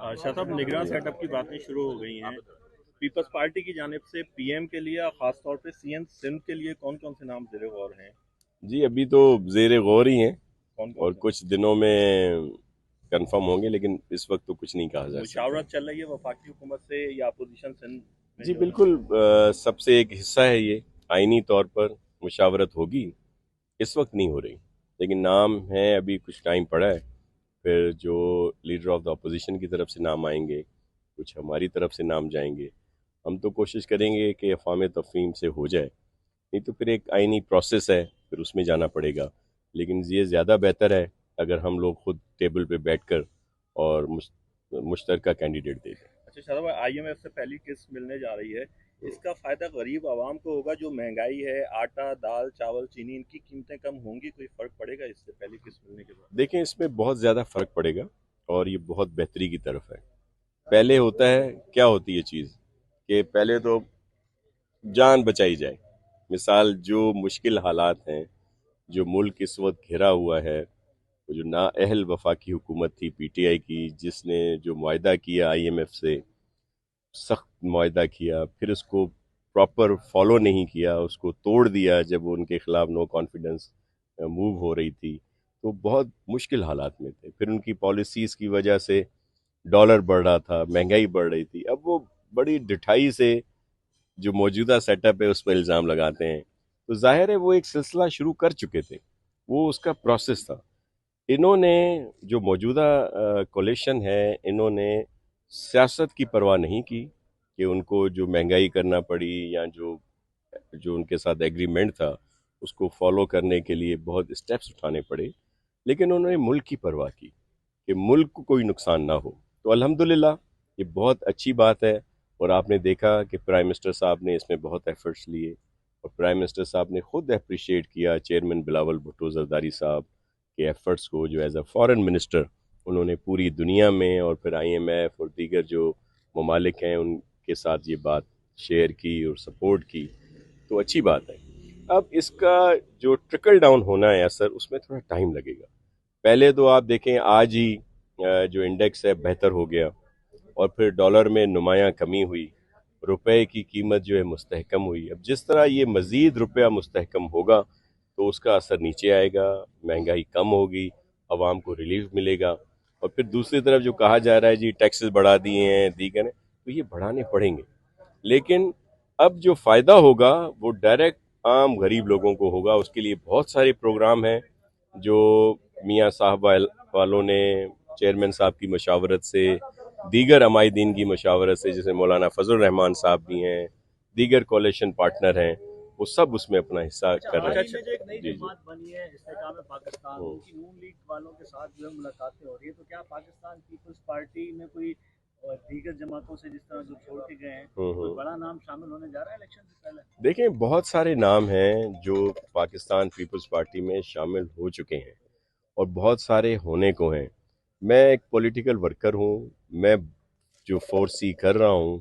शाह साहब, निगरान सेटअप की बातें शुरू हो गई हैं। पीपल्स पार्टी की जानिब से पीएम के लिए और खास तौर पे सीएम सिंध के लिए कौन कौन से नाम ज़ेर गौर हैं? जी अभी तो ज़ेर गौर ही हैं कौन और कौन से? कुछ दिनों में कंफर्म होंगे, लेकिन इस वक्त तो कुछ नहीं कहा जा सकता। मुशावरत चल रही है वफाकी हुकूमत से या अपोजिशन सिंध में जी जो है? बिल्कुल, सबसे एक हिस्सा है ये। आइनी तौर पर मुशावरत होगी, इस वक्त नहीं हो रही, लेकिन नाम है, अभी कुछ टाइम पड़ा है। फिर जो लीडर ऑफ द अपोजिशन की तरफ से नाम आएंगे, कुछ हमारी तरफ से नाम जाएंगे। हम तो कोशिश करेंगे कि अफ़वाम तफ़हीम से हो जाए, नहीं तो फिर एक आइनी प्रोसेस है, फिर उसमें जाना पड़ेगा। लेकिन ये ज़्यादा बेहतर है अगर हम लोग खुद टेबल पे बैठकर और मुश्तरका कैंडिडेट दे दें। अच्छा शाह साहब, आईएमएफ से पहली किस्त मिलने जा रही है, इसका फ़ायदा गरीब आवाम को होगा? जो महंगाई है, आटा दाल चावल चीनी, इनकी कीमतें कम होंगी, कोई फ़र्क पड़ेगा इससे पहली किस्त मिलने के बाद? देखें, इसमें बहुत ज़्यादा फ़र्क पड़ेगा और ये बहुत बेहतरी की तरफ है। पहले होता है, क्या होती है चीज़, कि पहले तो जान बचाई जाए। मिसाल, जो मुश्किल हालात हैं, जो मुल्क इस वक्त घिरा हुआ है, वो जो नाअहल वफाकी हुकूमत थी पीटीआई की, जिसने जो मुआहदा किया आईएमएफ से, सख्त मुआहदा किया, फिर उसको प्रॉपर फॉलो नहीं किया, उसको तोड़ दिया जब वो उनके खिलाफ नो कॉन्फिडेंस मूव हो रही थी, तो बहुत मुश्किल हालात में थे। फिर उनकी पॉलिसीज़ की वजह से डॉलर बढ़ रहा था, महंगाई बढ़ रही थी। अब वो बड़ी डिठाई से जो मौजूदा सेटअप है उस पर इल्ज़ाम लगाते हैं, तो जाहिर है वो एक सिलसिला शुरू कर चुके थे, वो उसका प्रोसेस था। इन्होंने जो मौजूदा कोलिशन है, इन्होंने सियासत की परवाह नहीं की कि उनको जो महंगाई करना पड़ी या जो जो उनके साथ एग्रीमेंट था उसको फॉलो करने के लिए बहुत स्टेप्स उठाने पड़े, लेकिन उन्होंने मुल्क की परवाह की कि मुल्क को कोई नुकसान ना हो। तो अल्हम्दुलिल्लाह ये बहुत अच्छी बात है। और आपने देखा कि प्राइम मिनिस्टर साहब ने इसमें बहुत एफर्ट्स लिए और प्राइम मिनिस्टर साहब ने खुद अप्रिशिएट किया चेयरमैन बिलावल भुट्टो जरदारी साहब के एफर्ट्स को, जो एज अ फॉरेन मिनिस्टर उन्होंने पूरी दुनिया में और फिर आईएमएफ और दीगर जो ममालिक हैं उनके साथ ये बात शेयर की और सपोर्ट की, तो अच्छी बात है। अब इसका जो ट्रिकल डाउन होना है असर, उसमें थोड़ा टाइम लगेगा। पहले तो आप देखें, आज ही जो इंडेक्स है बेहतर हो गया और फिर डॉलर में नुमायां कमी हुई, रुपए की कीमत जो है मुस्तहकम हुई। अब जिस तरह ये मज़ीद रुपया मुस्तहकम होगा तो उसका असर नीचे आएगा, महंगाई कम होगी, आवाम को रिलीफ मिलेगा। और फिर दूसरी तरफ जो कहा जा रहा है जी टैक्सेस बढ़ा दिए हैं, दीगर हैं, तो ये बढ़ाने पड़ेंगे, लेकिन अब जो फ़ायदा होगा वो डायरेक्ट आम गरीब लोगों को होगा। उसके लिए बहुत सारे प्रोग्राम हैं जो मियाँ साहब वालों ने चेयरमैन साहब की मशावरत से, दीगर अमायदीन की मशावरत से, जैसे मौलाना फजल रहमान साहब भी हैं, दीगर कोalition पार्टनर हैं, वो सब उसमें अपना हिस्सा कर रहे हैं। में जो एक नई जमात बनी है इस्तेकाम पाकिस्तान, उनकी नून लीग वालों के साथ जो है मुलाकातें हो रही है, तो क्या पाकिस्तान पीपल्स पार्टी में कोई दीगर जमातों से जिस तरह जो छोड़ के गए हैं, कोई बड़ा नाम शामिल होने जा रहा है इलेक्शन से पहले? देखें, बहुत सारे नाम हैं जो पाकिस्तान पीपल्स पार्टी में शामिल हो चुके हैं और बहुत सारे होने को हैं। मैं एक पॉलिटिकल वर्कर हूँ, मैं जो फोरसी कर रहा हूँ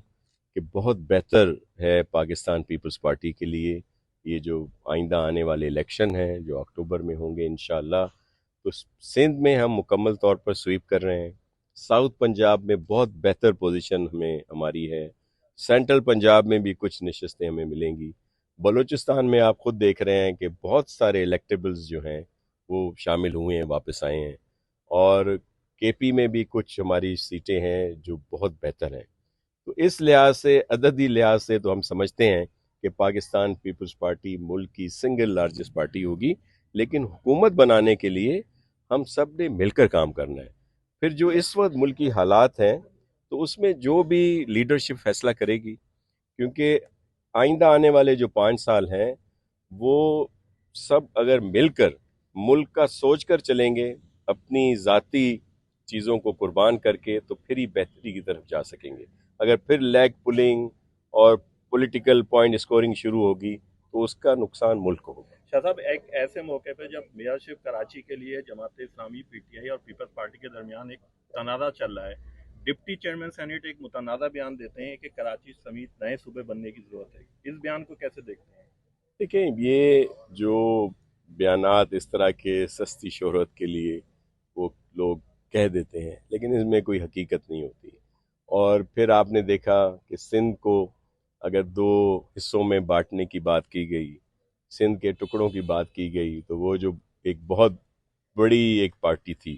कि बहुत बेहतर है पाकिस्तान पीपल्स पार्टी के लिए ये जो आइंदा आने वाले इलेक्शन हैं जो अक्टूबर में होंगे इंशाअल्लाह। तो सिंध में हम मुकम्मल तौर पर स्वीप कर रहे हैं, साउथ पंजाब में बहुत बेहतर पोजीशन हमारी है, सेंट्रल पंजाब में भी कुछ नशस्तें हमें मिलेंगी, बलूचिस्तान में आप खुद देख रहे हैं कि बहुत सारे इलेक्टेबल्स जो हैं वो शामिल हुए हैं, वापस आए हैं, और केपी में भी कुछ हमारी सीटें हैं जो बहुत बेहतर हैं। तो इस लिहाज से, अददी लिहाज से, तो हम समझते हैं कि पाकिस्तान पीपल्स पार्टी मुल्क की सिंगल लार्जेस्ट पार्टी होगी, लेकिन हुकूमत बनाने के लिए हम सब ने मिलकर काम करना है। फिर जो इस वक्त मुल्क की हालात हैं, तो उसमें जो भी लीडरशिप फैसला करेगी, क्योंकि आइंदा आने वाले जो 5 साल हैं वो सब अगर मिलकर मुल्क का सोच कर चलेंगे, अपनी ज़ाती चीज़ों को कुर्बान करके, तो फिर ही बेहतरी की तरफ जा सकेंगे। अगर फिर लेग पुलिंग और पॉलिटिकल पॉइंट स्कोरिंग शुरू होगी तो उसका नुकसान मुल्क को होगा। शाह साहब, एक ऐसे मौके पर जब मेयरशिप कराची के लिए जमात इस्लामी पीटीआई और पीपल्स पार्टी के दरमियान एक तनाज़ा चल रहा है, डिप्टी चेयरमैन सेनेट एक मुतनाज़ा बयान देते हैं कि कराची समेत नए सूबे बनने की ज़रूरत है। इस बयान को कैसे देखते हैं? देखें, ये जो बयानात इस तरह के सस्ती शोहरत के लिए वो लोग کہہ دیتے ہیں لیکن اس میں کوئی حقیقت نہیں ہوتی. اور پھر آپ نے دیکھا کہ سندھ کو اگر 2 حصوں میں بانٹنے کی بات کی گئی، سندھ کے ٹکڑوں کی بات کی گئی، تو وہ جو ایک بہت بڑی ایک پارٹی تھی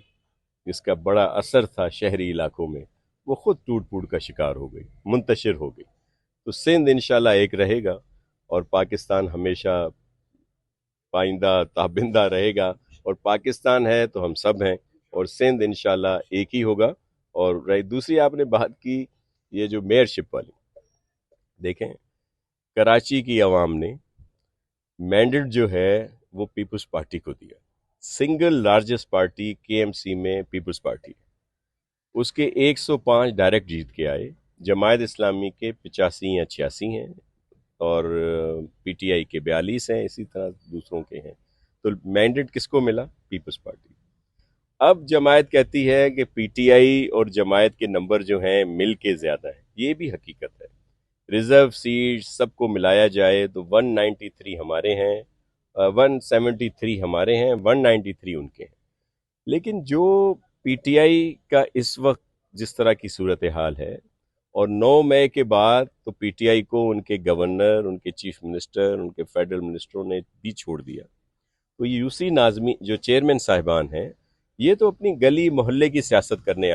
جس کا بڑا اثر تھا شہری علاقوں میں، وہ خود ٹوٹ پھوٹ کا شکار ہو گئی، منتشر ہو گئی. تو سندھ انشاءاللہ ایک رہے گا اور پاکستان ہمیشہ پائندہ تابندہ رہے گا، اور پاکستان ہے تو ہم سب ہیں، اور سندھ انشاءاللہ ایک ہی ہوگا. اور رہی دوسری آپ نے بات کی یہ جو میئر شپ والی، دیکھیں کراچی کی عوام نے مینڈیٹ جو ہے وہ پیپلز پارٹی کو دیا. سنگل لارجسٹ پارٹی کے ایم سی میں پیپلز پارٹی، اس کے 105 ڈائریکٹ جیت کے آئے. جماعت اسلامی کے 85 یا 86 ہیں، اور پی ٹی آئی کے 42 ہیں، اسی طرح دوسروں کے ہیں. تو مینڈیٹ کس کو ملا؟ پیپلز پارٹی. اب جماعت کہتی ہے کہ پی ٹی آئی اور جماعت کے نمبر جو ہیں مل کے زیادہ ہیں. یہ بھی حقیقت ہے. ریزرو سیٹ سب کو ملایا جائے تو 193 ہمارے ہیں، 173 ہمارے ہیں، 193 ان کے ہیں. لیکن جو پی ٹی آئی کا اس وقت جس طرح کی صورتحال ہے، اور 9 مئی کے بعد تو پی ٹی آئی کو ان کے گورنر، ان کے چیف منسٹر، ان کے فیڈرل منسٹروں نے بھی چھوڑ دیا. تو یہ یو سی ناظمی جو چیئرمین صاحبان ہیں، یہ تو اپنی گلی محلے کی سیاست کرنے